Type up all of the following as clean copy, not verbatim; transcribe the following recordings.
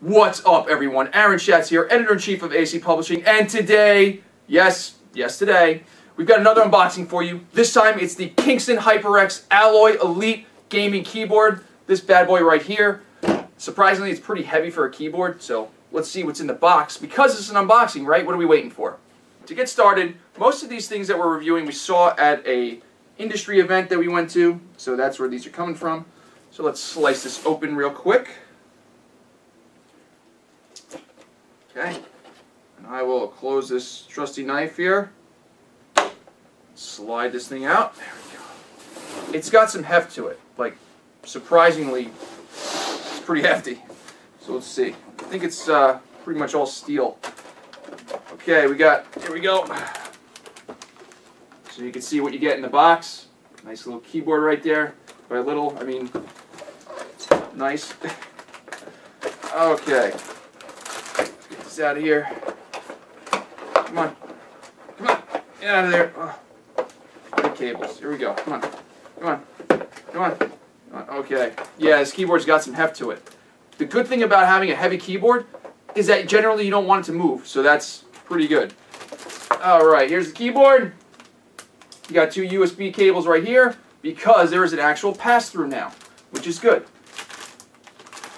What's up, everyone? Aaron Schatz here, Editor-in-Chief of ASE Publishing, and today, yes, today, we've got another unboxing for you. This time, it's the Kingston HyperX Alloy Elite Gaming Keyboard. This bad boy right here. Surprisingly, it's pretty heavy for a keyboard, so let's see what's in the box. Because it's an unboxing, right? What are we waiting for? To get started, most of these things that we're reviewing we saw at a industry event that we went to, so that's where these are coming from. So let's slice this open real quick. Okay, and I will close this trusty knife here. Slide this thing out. There we go. It's got some heft to it. Like, surprisingly, it's pretty hefty. So let's see. I think it's pretty much all steel. Okay, here we go. So you can see what you get in the box. Nice little keyboard right there. By little, I mean, nice. Okay. Out of here. Come on. Come on. Get out of there. Oh. Big cables. Here we go. Come on. Come on. Come on. Come on. Okay. Yeah, this keyboard's got some heft to it. The good thing about having a heavy keyboard is that generally you don't want it to move, so that's pretty good. Alright, here's the keyboard. You got two USB cables right here because there is an actual pass-through now, which is good.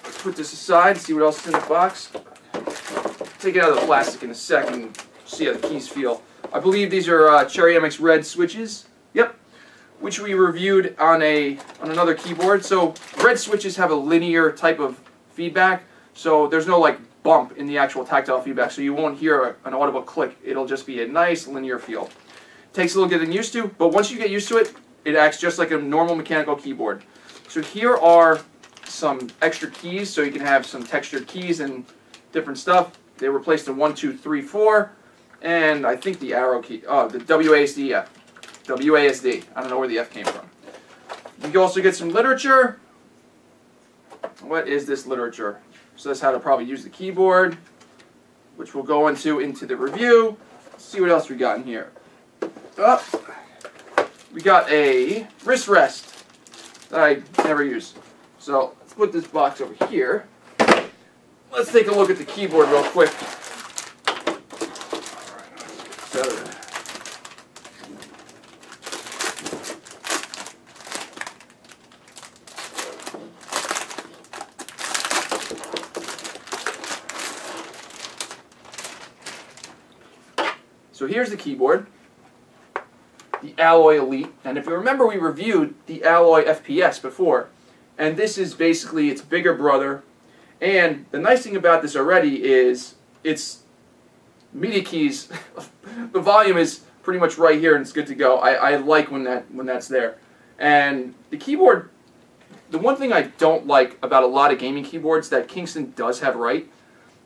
Let's put this aside, see what else is in the box. Take it out of the plastic in a second, see how the keys feel. I believe these are Cherry MX Red switches. Yep, which we reviewed on another keyboard. So red switches have a linear type of feedback, so there's no like bump in the actual tactile feedback, so you won't hear an audible click. It'll just be a nice linear feel. Takes a little getting used to, but once you get used to it, it acts just like a normal mechanical keyboard. So here are some extra keys, so you can have some textured keys and different stuff. They were placed in 1, 2, 3, 4, and I think the arrow key, the WASD, yeah. WASD. I don't know where the F came from. You can also get some literature. What is this literature? Says how to probably use the keyboard, which we'll go into the review. Let's see what else we got in here. We got a wrist rest that I never use. So let's put this box over here. Let's take a look at the keyboard real quick. So here's the keyboard, the Alloy Elite, and if you remember we reviewed the Alloy FPS before, and this is basically its bigger brother. And the nice thing about this already is its media keys, the volume is pretty much right here and it's good to go. I like when that's there. And the keyboard, the one thing I don't like about a lot of gaming keyboards that Kingston does have right,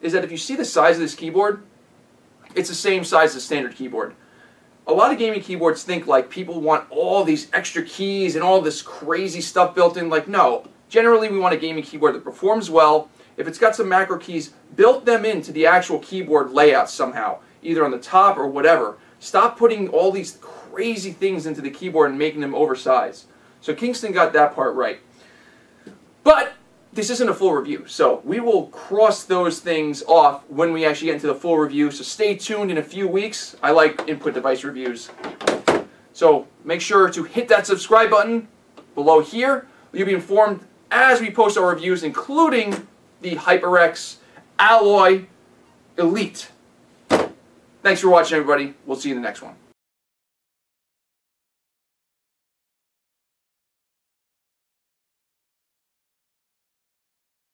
is that if you see the size of this keyboard, it's the same size as a standard keyboard. A lot of gaming keyboards think like people want all these extra keys and all this crazy stuff built in. Like, no. Generally we want a gaming keyboard that performs well. If it's got some macro keys, build them into the actual keyboard layout somehow, either on the top or whatever. Stop putting all these crazy things into the keyboard and making them oversized. So Kingston got that part right. But this isn't a full review, so we will cross those things off when we actually get into the full review. So stay tuned in a few weeks. I like input device reviews. So make sure to hit that subscribe button below here. You'll be informed as we post our reviews, including the HyperX Alloy Elite. Thanks for watching, everybody. We'll see you in the next one.